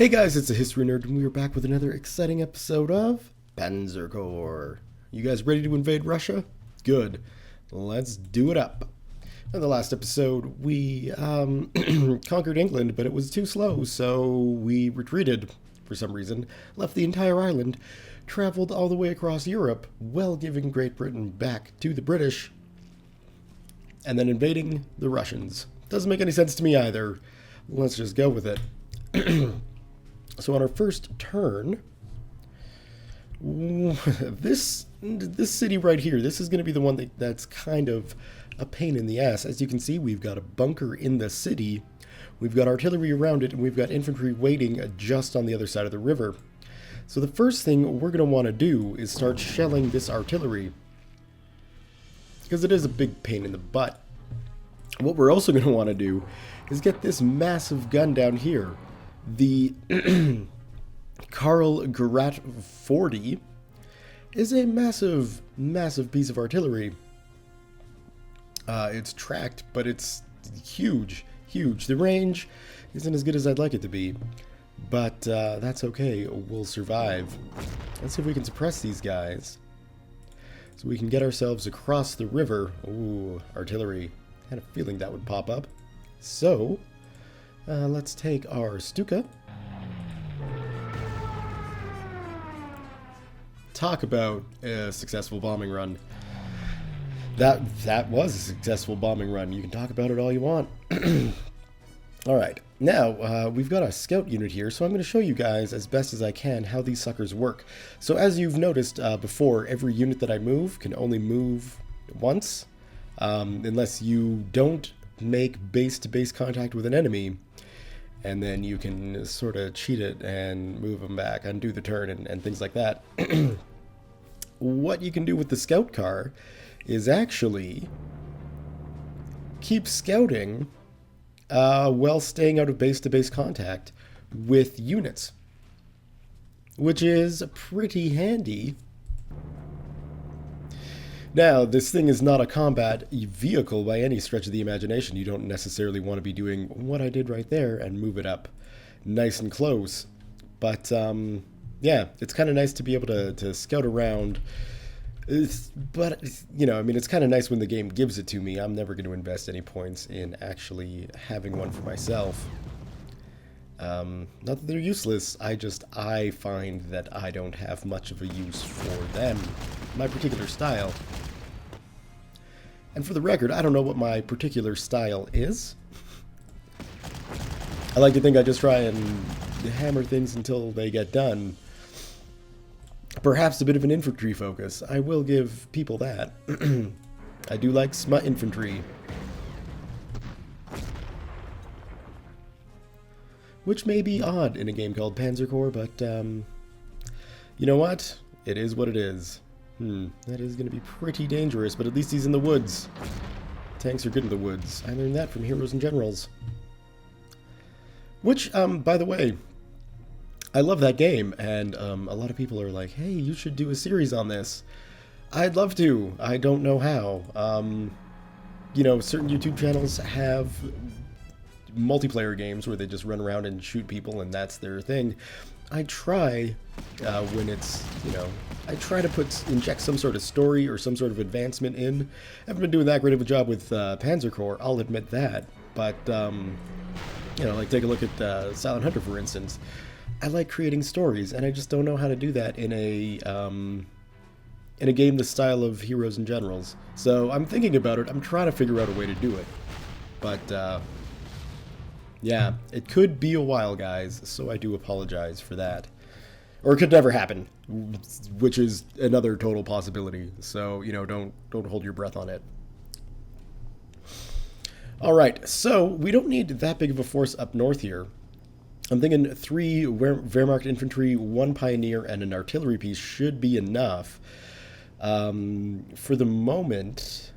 Hey guys, it's a History Nerd, and we are back with another exciting episode of Panzer Corps. You guys ready to invade Russia? Good. Let's do it up. In the last episode, we conquered England, but it was too slow, so we retreated for some reason, left the entire island, traveled all the way across Europe, well giving Great Britain back to the British, and then invading the Russians. Doesn't make any sense to me either. Let's just go with it. So on our first turn, this city right here, this is going to be the one that's kind of a pain in the ass. As you can see, we've got a bunker in the city, we've got artillery around it, and we've got infantry waiting just on the other side of the river. So the first thing we're going to want to do is start shelling this artillery, because it is a big pain in the butt. What we're also going to want to do is get this massive gun down here. The Karl Garat 40 is a massive, massive piece of artillery. It's tracked, but it's huge, huge. The range isn't as good as I'd like it to be, but that's okay. We'll survive. Let's see if we can suppress these guys, so we can get ourselves across the river. Ooh, artillery. I had a feeling that would pop up. So let's take our Stuka. Talk about a successful bombing run. That was a successful bombing run. You can talk about it all you want. Alright, now we've got a scout unit here, so I'm going to show you guys as best as I can how these suckers work. So as you've noticed before, every unit that I move can only move once, unless you don't make base-to-base contact with an enemy, and then you can sort of cheat it and move them back, undo the turn, and things like that. What you can do with the scout car is actually keep scouting while staying out of base-to-base contact with units, which is pretty handy. Now, this thing is not a combat vehicle by any stretch of the imagination. You don't necessarily want to be doing what I did right there and move it up nice and close. But, yeah, it's kind of nice to be able to scout around. But, you know, I mean, it's kind of nice when the game gives it to me. I'm never going to invest any points in actually having one for myself. Not that they're useless, I find that I don't have much of a use for them, my particular style. And for the record, I don't know what my particular style is. I like to think I just try and hammer things until they get done. Perhaps a bit of an infantry focus. I will give people that. I do like smut infantry. Which may be odd in a game called Panzer Corps, but, you know what? It is what it is. That is going to be pretty dangerous, but at least he's in the woods. Tanks are good in the woods. I learned that from Heroes and Generals. Which, by the way, I love that game, and a lot of people are like, hey, you should do a series on this. I'd love to. I don't know how. You know, certain YouTube channels have multiplayer games where they just run around and shoot people and that's their thing. I try when it's, you know, I try to inject some sort of story or some sort of advancement in. I haven't been doing that great of a job with Panzer Corps, I'll admit that, but you know, like take a look at Silent Hunter, for instance. I like creating stories, and I just don't know how to do that in a game the style of Heroes and Generals. So I'm thinking about it. I'm trying to figure out a way to do it, but yeah, it could be a while, guys, so I do apologize for that. Or it could never happen, which is another total possibility. So, you know, don't hold your breath on it. Alright, so we don't need that big of a force up north here. I'm thinking 3 Wehrmacht infantry, 1 pioneer, and an artillery piece should be enough. For the moment...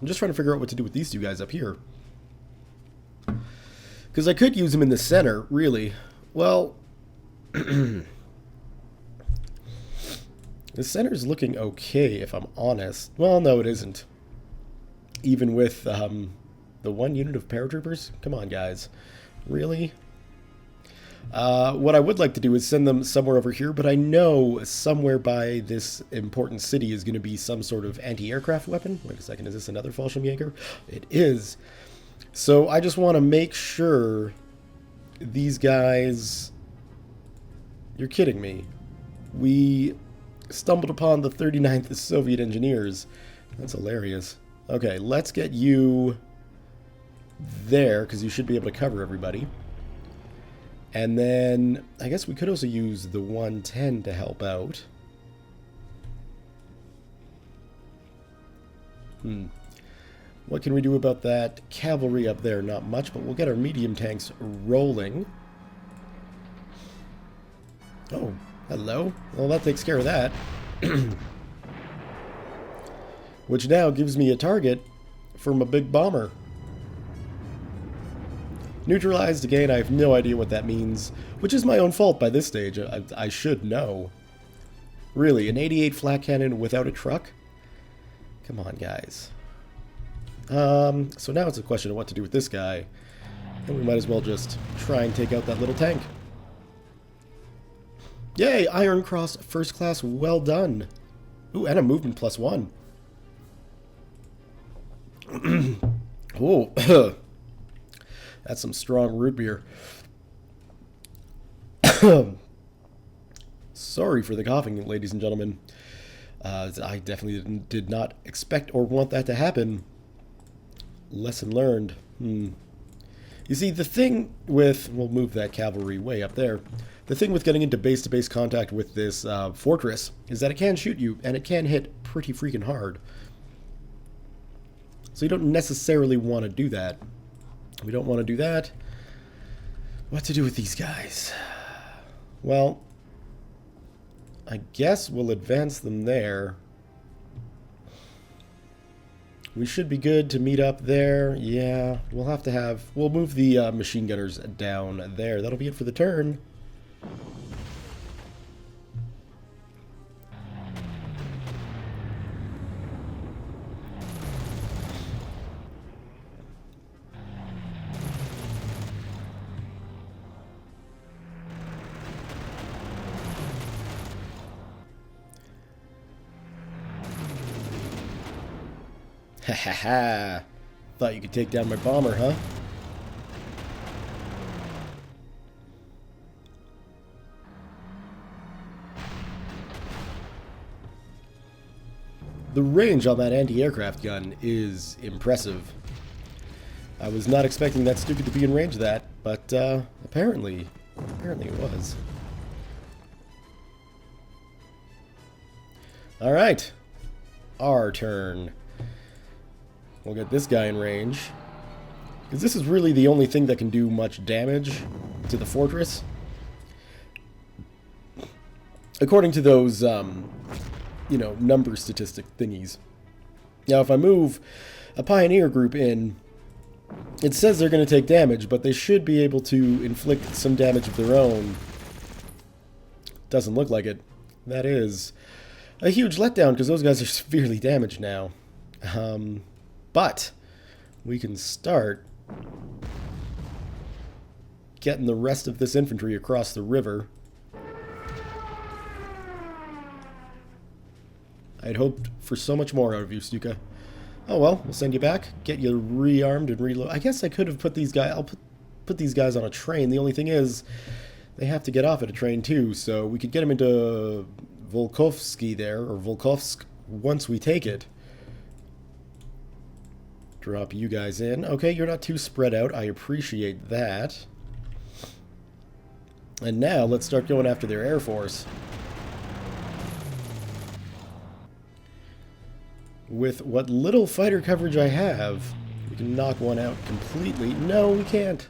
I'm just trying to figure out what to do with these two guys up here. Because I could use them in the center, really. Well, the center's looking okay, if I'm honest. Well, no, it isn't. Even with The one unit of paratroopers? Come on, guys. Really? What I would like to do is send them somewhere over here, but I know somewhere by this important city is going to be some sort of anti-aircraft weapon. Wait a second, is this another Fallschirmjäger? It is. So I just want to make sure these guys... You're kidding me. We stumbled upon the 39th Soviet engineers. That's hilarious. Okay, let's get you there, because you should be able to cover everybody. And then, I guess we could also use the 110 to help out. What can we do about that cavalry up there? Not much, but we'll get our medium tanks rolling. Oh, hello. Well, that takes care of that. Which now gives me a target for my big bomber. Neutralized again, I have no idea what that means, which is my own fault by this stage. I should know. Really, an 88 flat cannon without a truck? Come on, guys. So now it's a question of what to do with this guy. And we might as well just try and take out that little tank. Yay! Iron Cross First Class, well done. Ooh, and a movement +1. Ooh. That's some strong root beer. Sorry for the coughing, ladies and gentlemen. I definitely did not expect or want that to happen. Lesson learned. You see, the thing with... We'll move that cavalry way up there. The thing with getting into base-to-base contact with this fortress is that it can shoot you, and it can hit pretty freaking hard. So you don't necessarily want to do that. We don't want to do that. What to do with these guys? Well, I guess we'll advance them there. We should be good to meet up there. Yeah, we'll move the machine gunners down there. That'll be it for the turn. Ha ha ha. Thought you could take down my bomber, huh? The range on that anti-aircraft gun is impressive. I was not expecting that stupid to be in range of that, but apparently it was. Alright. Our turn. We'll get this guy in range. Because this is really the only thing that can do much damage to the fortress. According to those, you know, number statistic thingies. Now, if I move a pioneer group in, it says they're going to take damage, but they should be able to inflict some damage of their own. Doesn't look like it. That is a huge letdown, because those guys are severely damaged now. But we can start getting the rest of this infantry across the river. I'd hoped for so much more out of you, Stuka. Oh well, we'll send you back, get you rearmed and reload. I guess I could have put these guys... I'll put these guys on a train. The only thing is, they have to get off at a train too, so we could get them into Volkovsky there, or Volkovsk, once we take it. Drop you guys in. Okay, you're not too spread out. I appreciate that. And now, let's start going after their Air Force. With what little fighter coverage I have, we can knock one out completely. No, we can't.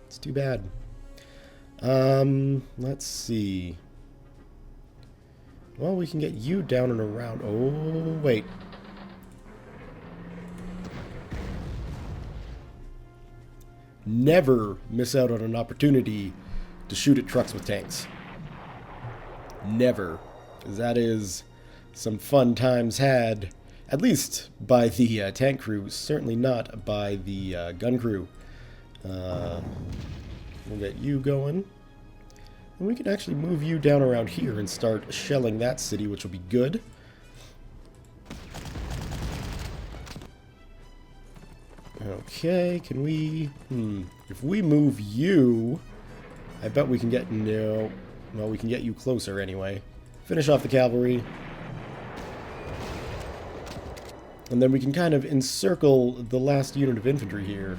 It's too bad. Let's see. Well, we can get you down and around. Oh, wait. Never miss out on an opportunity to shoot at trucks with tanks. Never. 'Cause that is some fun times had At least by the tank crew, certainly not by the gun crew. We'll get you going. And we can actually move you down around here and start shelling that city, which will be good. Okay, can we... If we move you... I bet we can get... No. Well, we can get you closer anyway. Finish off the cavalry. And then we can kind of encircle the last unit of infantry here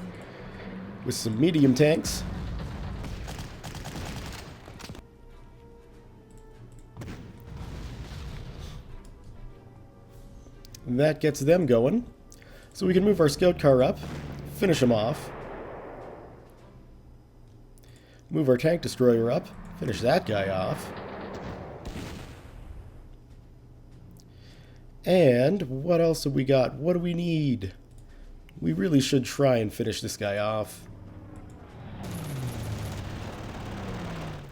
with some medium tanks. And that gets them going. So we can move our scout car up, finish them off. Move our tank destroyer up, finish that guy off. And what else have we got? What do we need? We really should try and finish this guy off.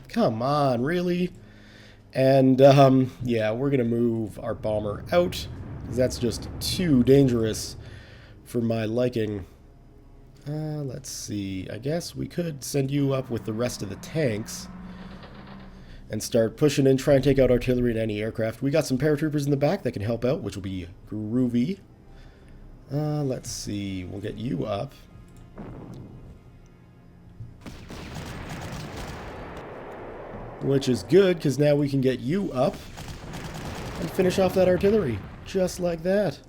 Come on, really? And, yeah, we're going to move our bomber out. That's just too dangerous for my liking. Let's see. I guess we could send you up with the rest of the tanks and start pushing in, try and take out artillery and anti-aircraft. We got some paratroopers in the back that can help out, which will be groovy. Let's see. We'll get you up. Which is good, because now we can get you up and finish off that artillery. Just like that.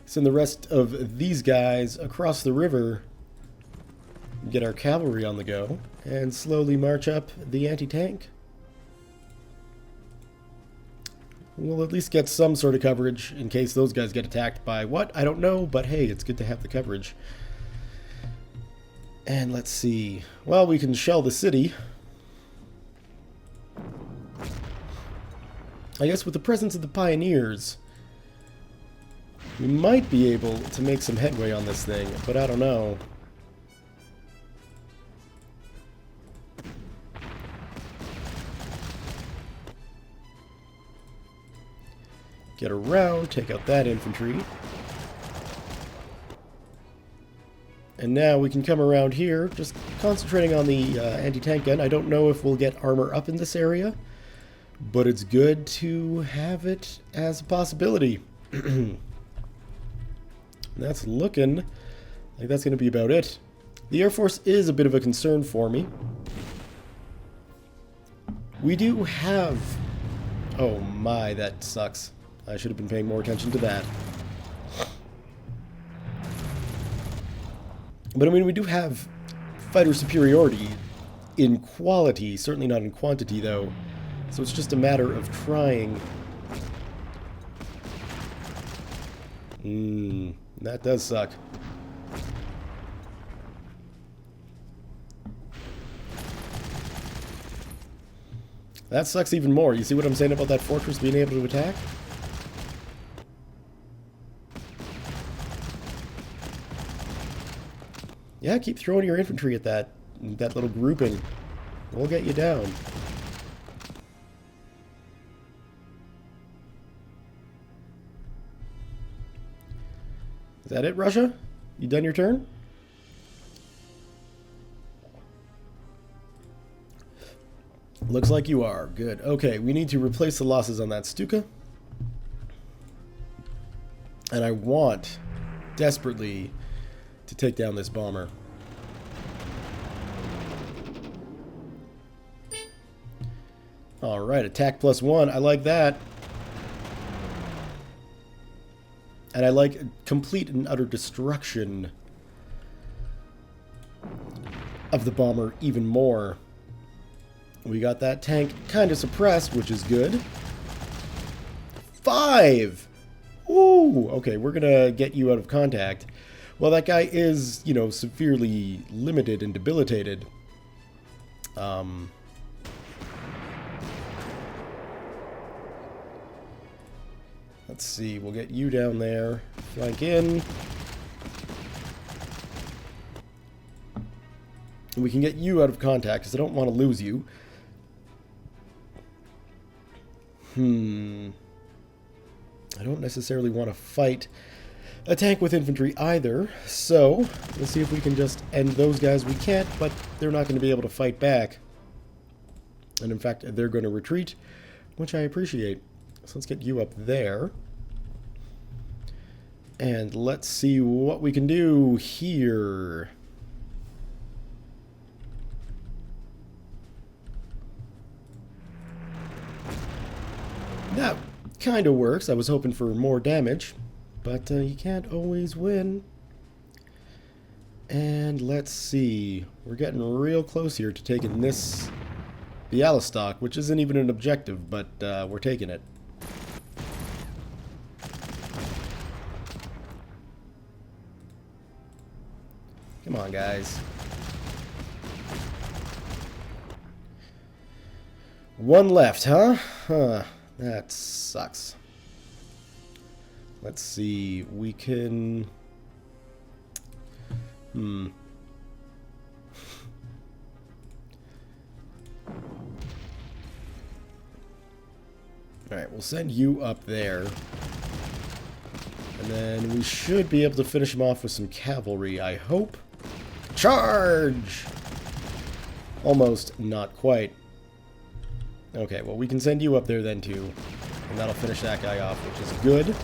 Send the rest of these guys across the river, get our cavalry on the go, and slowly march up the anti-tank. We'll at least get some sort of coverage in case those guys get attacked by what? I don't know, but hey, it's good to have the coverage. And let's see. Well, we can shell the city. I guess with the presence of the pioneers, we might be able to make some headway on this thing, but I don't know. Get around, take out that infantry. And now we can come around here, just concentrating on the anti-tank gun. I don't know if we'll get armor up in this area, but it's good to have it as a possibility. That's looking like that's going to be about it. The Air Force is a bit of a concern for me. We do have... Oh my, that sucks. I should have been paying more attention to that. But I mean, we do have fighter superiority in quality, certainly not in quantity though. So it's just a matter of trying. That does suck. That sucks even more. You see what I'm saying about that fortress being able to attack? Yeah, keep throwing your infantry at that little grouping. We'll get you down. Is that it, Russia? You done your turn? Looks like you are. Good. Okay, we need to replace the losses on that Stuka. And I want, desperately, to take down this bomber. Alright, attack +1. I like that. And I like complete and utter destruction of the bomber even more. We got that tank kind of suppressed, which is good. 5! Ooh! Okay, we're gonna get you out of contact. Well, that guy is, you know, severely limited and debilitated. Let's see, we'll get you down there. Flank in. We can get you out of contact, because I don't want to lose you. I don't necessarily want to fight a tank with infantry either, so let's see if we can just end those guys. We can't, but they're not going to be able to fight back. And in fact, they're going to retreat, which I appreciate. So let's get you up there. And let's see what we can do here. That kind of works. I was hoping for more damage, but you can't always win. And let's see. We're getting real close here to taking this Bialystok, which isn't even an objective, but we're taking it. Come on, guys. One left, huh? Huh. That sucks. Let's see. We can... Alright, we'll send you up there. And then we should be able to finish him off with some cavalry, I hope. Charge! Almost, not quite. Okay, well, we can send you up there then, too. And that'll finish that guy off, which is good.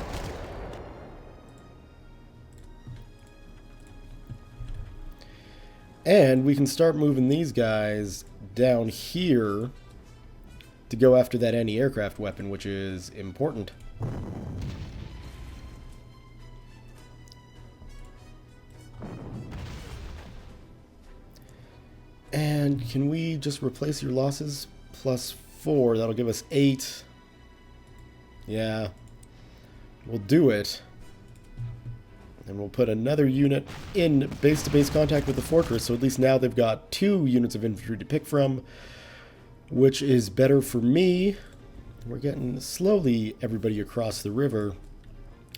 And we can start moving these guys down here to go after that anti-aircraft weapon, which is important. And can we just replace your losses? +4, that'll give us 8. Yeah, we'll do it. And we'll put another unit in base-to-base contact with the fortress, so at least now they've got 2 units of infantry to pick from, which is better for me. We're getting slowly everybody across the river.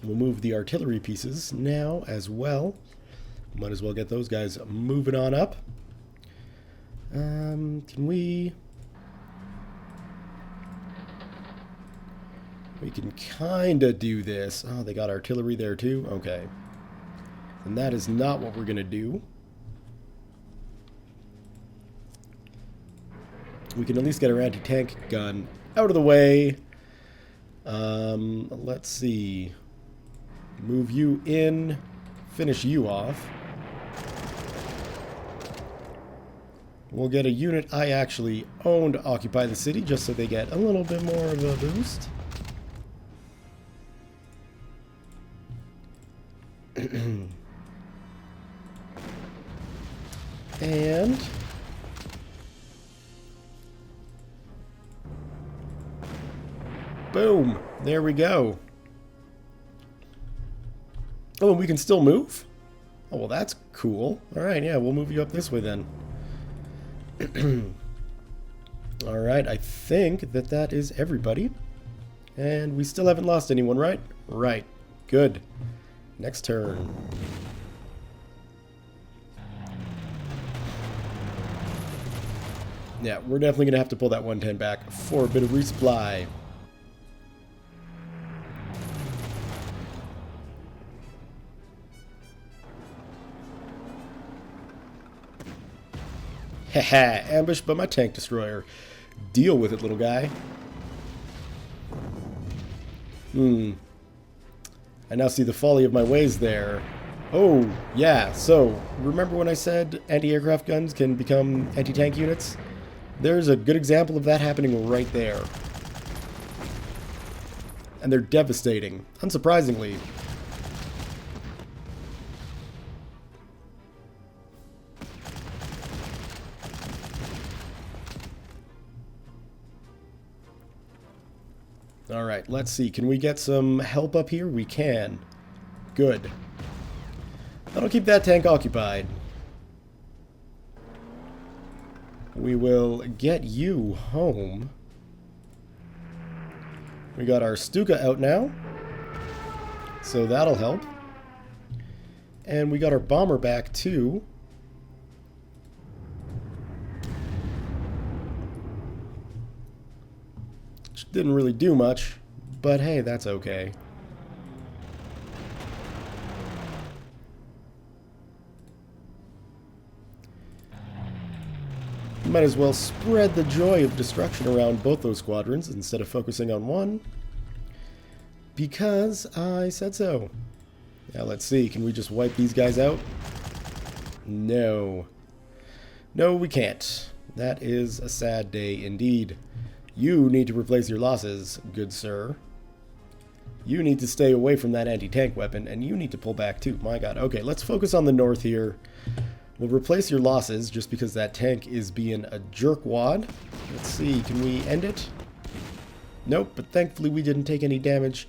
We'll move the artillery pieces now as well. Might as well get those guys moving on up. Can we... We can kinda do this. Oh, they got artillery there too? Okay. And that is not what we're gonna do. We can at least get our anti-tank gun out of the way. Let's see. Move you in. Finish you off. We'll get a unit I actually own to occupy the city, just so they get a little bit more of a boost. And boom, there we go. Oh, and we can still move? Oh, well, that's cool. Alright, yeah, we'll move you up this way then. Alright, I think that is everybody. And we still haven't lost anyone, right? Right. Good. Next turn. Yeah, we're definitely going to have to pull that 110 back for a bit of resupply. Haha, ambushed by my tank destroyer. Deal with it, little guy. I now see the folly of my ways there. Oh, yeah, so, remember when I said anti-aircraft guns can become anti-tank units? There's a good example of that happening right there. And they're devastating, unsurprisingly. Alright, let's see. Can we get some help up here? We can. Good. That'll keep that tank occupied. We will get you home. We got our Stuka out now, so that'll help. And we got our bomber back too. Which didn't really do much, but hey, that's okay. Might as well spread the joy of destruction around both those squadrons instead of focusing on one. Because I said so. Now let's see, can we just wipe these guys out? No. No, we can't. That is a sad day indeed. You need to replace your losses, good sir. You need to stay away from that anti-tank weapon, and you need to pull back too. My god. Okay, let's focus on the north here. We'll replace your losses just because that tank is being a jerkwad. Let's see, can we end it? Nope, but thankfully we didn't take any damage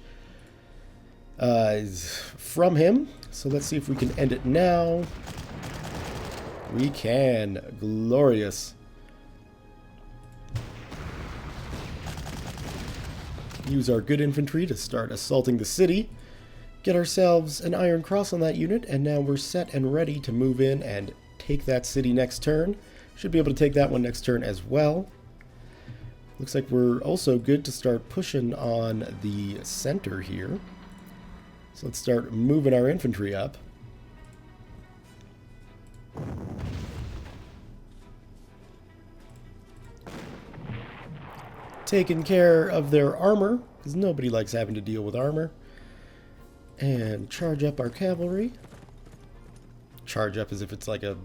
from him. So let's see if we can end it now. We can. Glorious. Use our good infantry to start assaulting the city. Get ourselves an Iron Cross on that unit, and now we're set and ready to move in and take that city next turn. Should be able to take that one next turn as well. Looks like we're also good to start pushing on the center here. So let's start moving our infantry up. Taking care of their armor, because nobody likes having to deal with armor. And charge up our cavalry. Charge up as if it's like a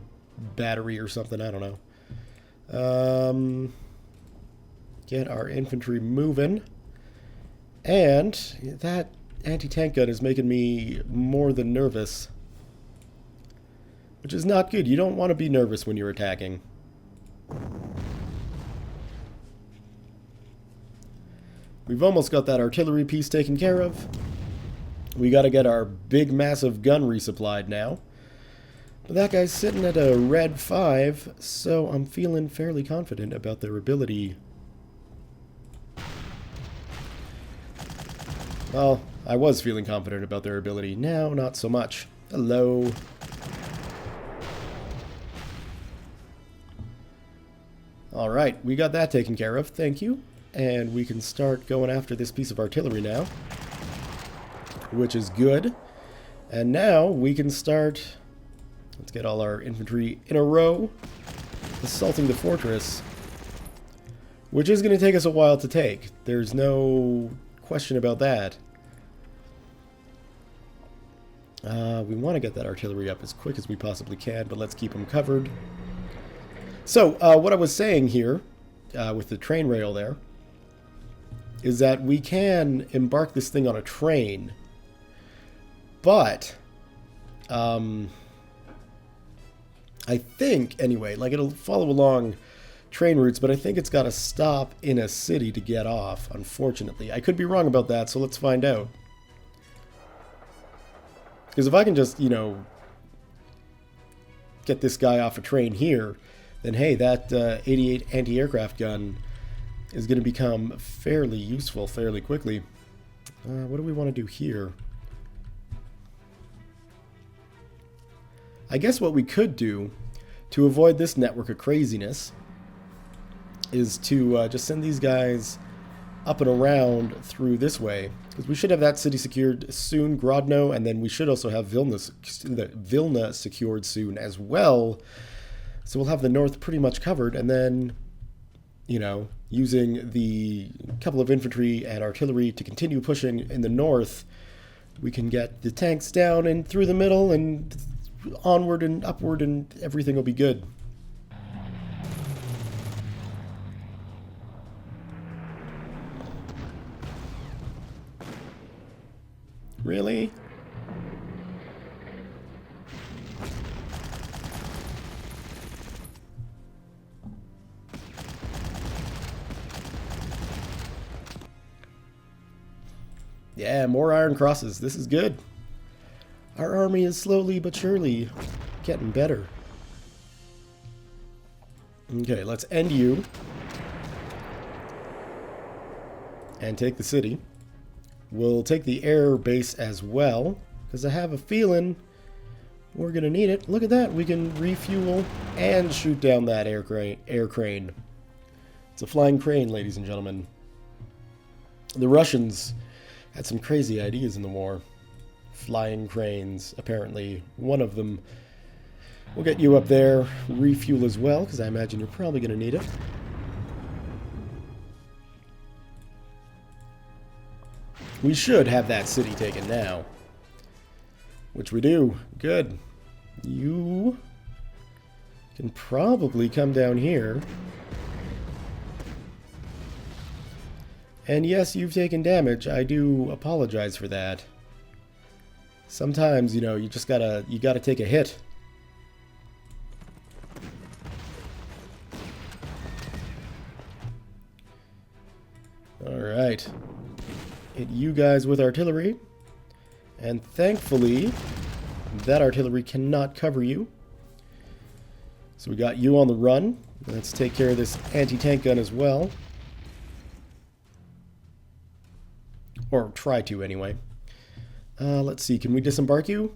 battery or something, I don't know. Get our infantry moving. And that anti-tank gun is making me more than nervous. Which is not good. You don't want to be nervous when you're attacking. We've almost got that artillery piece taken care of. We got to get our big, massive gun resupplied now. But that guy's sitting at a red 5, so I'm feeling fairly confident about their ability. Well, I was feeling confident about their ability. Now, not so much. Hello. Alright, we got that taken care of. Thank you. And we can start going after this piece of artillery now, which is good. And now we can start, let's get all our infantry in a row, assaulting the fortress, which is going to take us a while to take. There's no question about that. We want to get that artillery up as quick as we possibly can, but let's keep them covered. So, what I was saying here, with the train rail there, is that we can embark this thing on a train, but I think, anyway, like it'll follow along train routes, but I think it's got to stop in a city to get off, unfortunately. I could be wrong about that, so let's find out. Because if I can just, you know, get this guy off a train here, then hey, that 88 anti-aircraft gun is going to become fairly useful fairly quickly. What do we want to do here? I guess what we could do to avoid this network of craziness is to just send these guys up and around through this way, because we should have that city secured soon, Grodno, and then we should also have Vilna secured soon as well. So we'll have the north pretty much covered, and then, you know, using the couple of infantry and artillery to continue pushing in the north, we can get the tanks down and through the middle and onward and upward, and everything will be good. Really? Yeah, more Iron Crosses. This is good. Our army is slowly but surely getting better. Okay, let's end you. And take the city. We'll take the air base as well, because I have a feeling we're going to need it. Look at that. We can refuel and shoot down that air crane. It's a flying crane, ladies and gentlemen. The Russians had some crazy ideas in the war. Flying cranes, apparently one of them We'll get you up there, refuel as well, because I imagine you're probably going to need it. We should have that city taken now. Which we do. Good. You can probably come down here. And yes, you've taken damage. I do apologize for that. Sometimes, you know, you just gotta take a hit. Alright. Hit you guys with artillery. And thankfully, that artillery cannot cover you. So we got you on the run. Let's take care of this anti-tank gun as well. Or try to, anyway. Let's see, can we disembark you?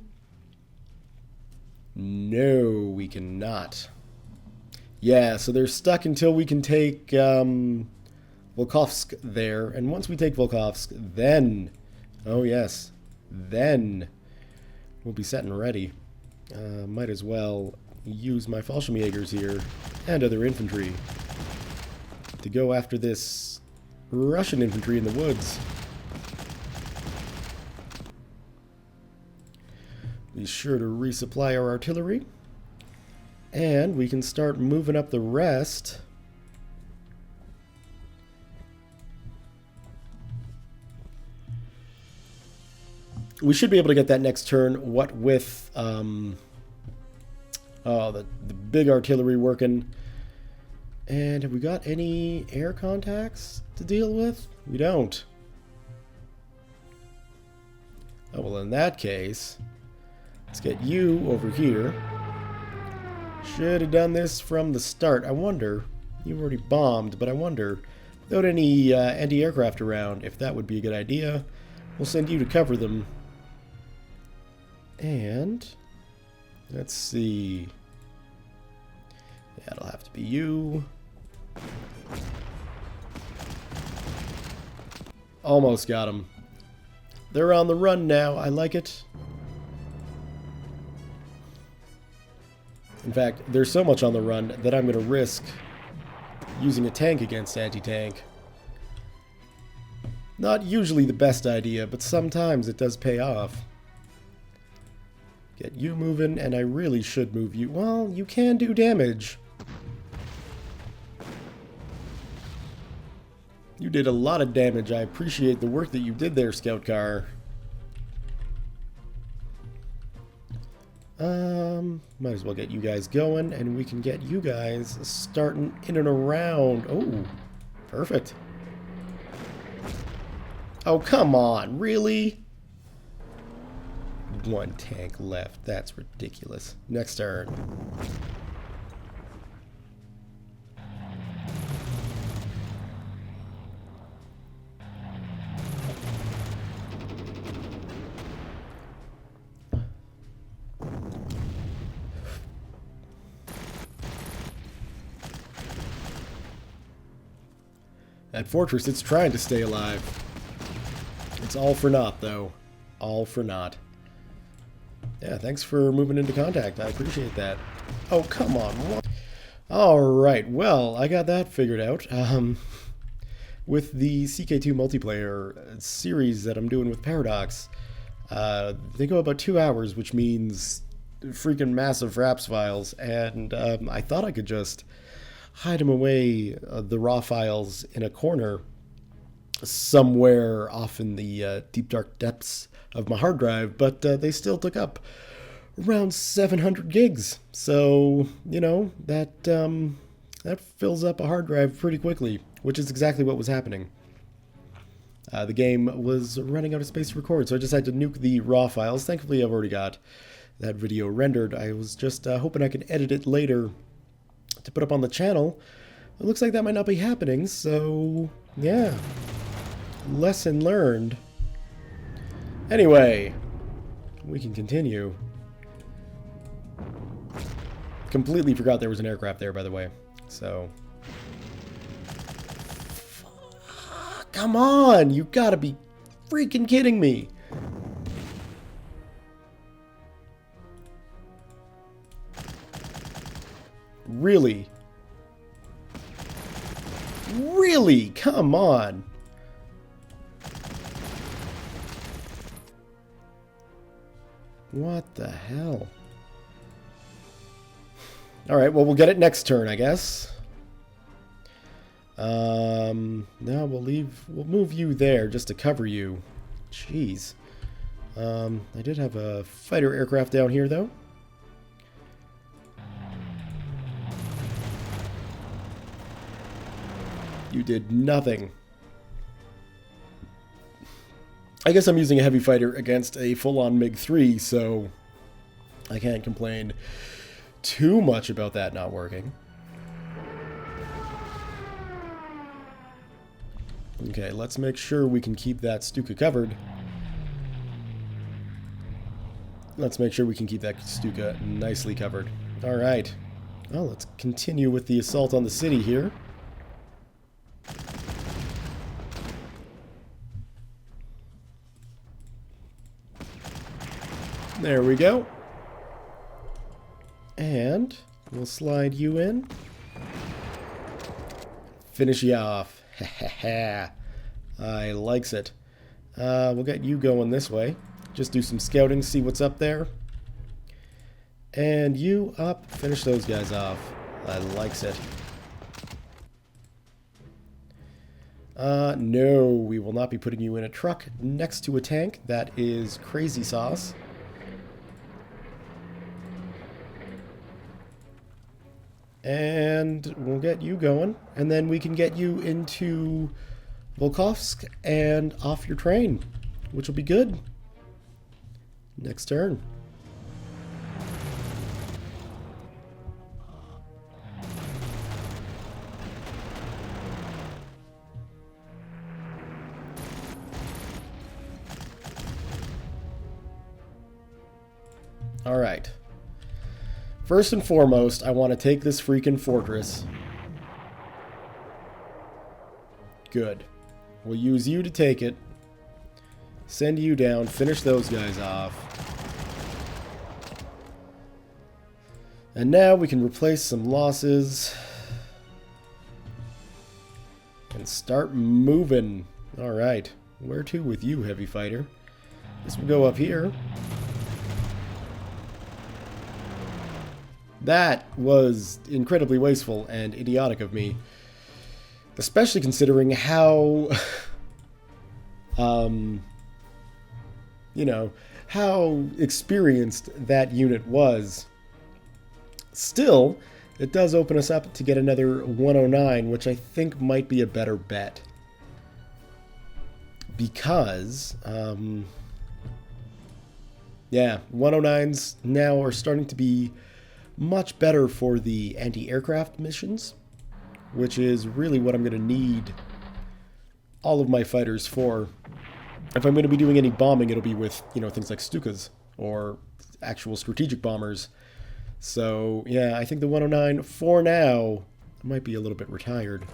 No, we cannot. Yeah, so they're stuck until we can take Volkovsk there. And once we take Volkovsk, then... Oh, yes. Then we'll be set and ready. Might as well use my Fallschirmjägers here and other infantry to go after this Russian infantry in the woods. Be sure to resupply our artillery. And we can start moving up the rest. We should be able to get that next turn, what with the big artillery working. And have we got any air contacts to deal with? We don't. Oh, well, in that case... Let's get you over here. Should have done this from the start. I wonder, you've already bombed, but I wonder, without any anti-aircraft around, if that would be a good idea. We'll send you to cover them. And, let's see. Yeah, it'll have to be you. Almost got them. They're on the run now. I like it. In fact, there's so much on the run that I'm going to risk using a tank against anti-tank. Not usually the best idea, but sometimes it does pay off. Get you moving, and I really should move you. Well, you can do damage. You did a lot of damage. I appreciate the work that you did there, Scout Car. Might as well get you guys going, and we can get you guys starting in and around. Oh, perfect. Oh, come on, really? One tank left. That's ridiculous. Next turn. That fortress, it's trying to stay alive. It's all for naught, though. All for naught. Yeah, thanks for moving into contact. I appreciate that. Oh, come on. Alright, well, I got that figured out. With the CK2 multiplayer series that I'm doing with Paradox, they go about 2 hours, which means freaking massive RAPS files, and I thought I could just hide them away, the raw files, in a corner somewhere off in the deep dark depths of my hard drive, but they still took up around 700 gigs. So, you know, that fills up a hard drive pretty quickly, which is exactly what was happening. The game was running out of space to record, so I just had to nuke the raw files. Thankfully, I've already got that video rendered. I was just hoping I could edit it later to put up on the channel. It looks like that might not be happening, so yeah. Lesson learned. Anyway, we can continue. Completely forgot there was an aircraft there, by the way. So, come on! You gotta be freaking kidding me! Really? Really? Come on. What the hell? Alright, well, we'll get it next turn, I guess. Now we'll move you there just to cover you. Jeez. I did have a fighter aircraft down here, though. You did nothing. I guess I'm using a heavy fighter against a full-on MiG-3, so I can't complain too much about that not working. Okay, let's make sure we can keep that Stuka covered. Let's make sure we can keep that Stuka nicely covered. Alright. Well, let's continue with the assault on the city here. There we go. And we'll slide you in. Finish you off. I likes it. We'll get you going this way. Just do some scouting, see what's up there. And you up. Finish those guys off. I likes it. No, we will not be putting you in a truck next to a tank. That is crazy sauce. And we'll get you going, and then we can get you into Volkovsk and off your train, which will be good. Next turn. All right. First and foremost, I want to take this freaking fortress. Good. We'll use you to take it. Send you down. Finish those guys off. And now we can replace some losses. And start moving. Alright. Where to with you, heavy fighter? This will go up here. That was incredibly wasteful and idiotic of me. Especially considering how, you know, how experienced that unit was. Still, it does open us up to get another 109, which I think might be a better bet. Because, yeah, 109s now are starting to be much better for the anti-aircraft missions, which is really what I'm going to need all of my fighters for. If I'm going to be doing any bombing, it'll be with, you know, things like Stukas or actual strategic bombers. So, yeah, I think the 109, for now, might be a little bit retired.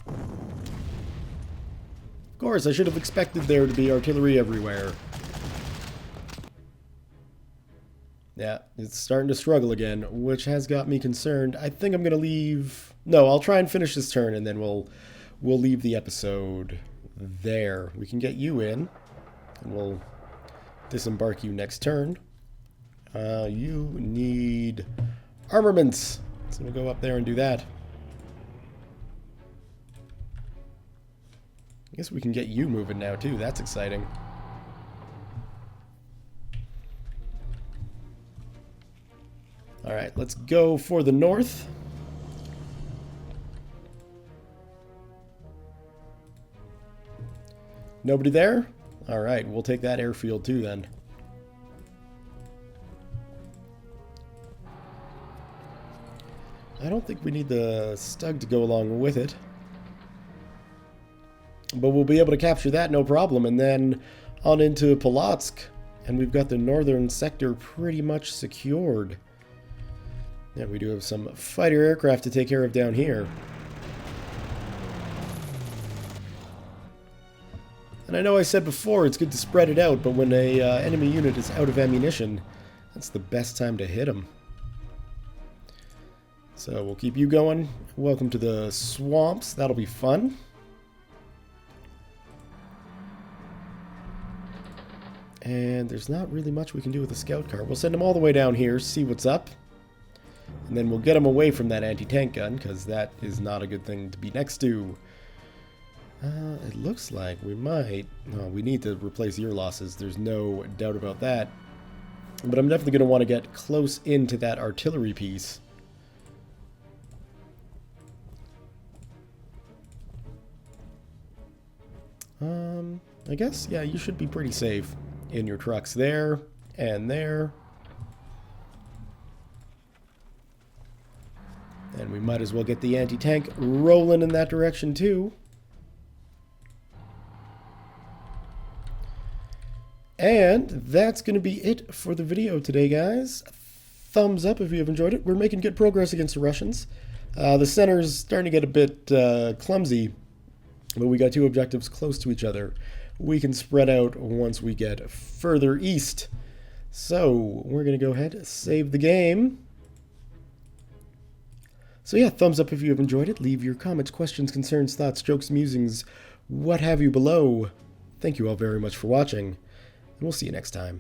Of course, I should have expected there to be artillery everywhere. Yeah, it's starting to struggle again, which has got me concerned. I think I'm going to leave... No, I'll try and finish this turn, and then we'll leave the episode there. We can get you in, and we'll disembark you next turn. You need armaments, so we'll go up there and do that. I guess we can get you moving now, too. That's exciting. Alright, let's go for the north. Nobody there? Alright, we'll take that airfield too then. I don't think we need the Stug to go along with it. But we'll be able to capture that, no problem, and then on into Polotsk. And we've got the northern sector pretty much secured. Yeah, we do have some fighter aircraft to take care of down here. And I know I said before it's good to spread it out, but when a enemy unit is out of ammunition, that's the best time to hit them. So we'll keep you going. Welcome to the swamps. That'll be fun. And there's not really much we can do with the scout car. We'll send them all the way down here, see what's up. And then we'll get them away from that anti-tank gun, because that is not a good thing to be next to. It looks like we might... No, we need to replace ear losses. There's no doubt about that. But I'm definitely going to want to get close into that artillery piece. I guess, yeah, you should be pretty safe in your trucks there and there. And we might as well get the anti-tank rolling in that direction too. And that's going to be it for the video today, guys. Thumbs up if you have enjoyed it. We're making good progress against the Russians. The center's starting to get a bit clumsy, but we got two objectives close to each other. We can spread out once we get further east. So we're going to go ahead and save the game. So yeah, thumbs up if you have enjoyed it. Leave your comments, questions, concerns, thoughts, jokes, musings, what have you below. Thank you all very much for watching, and we'll see you next time.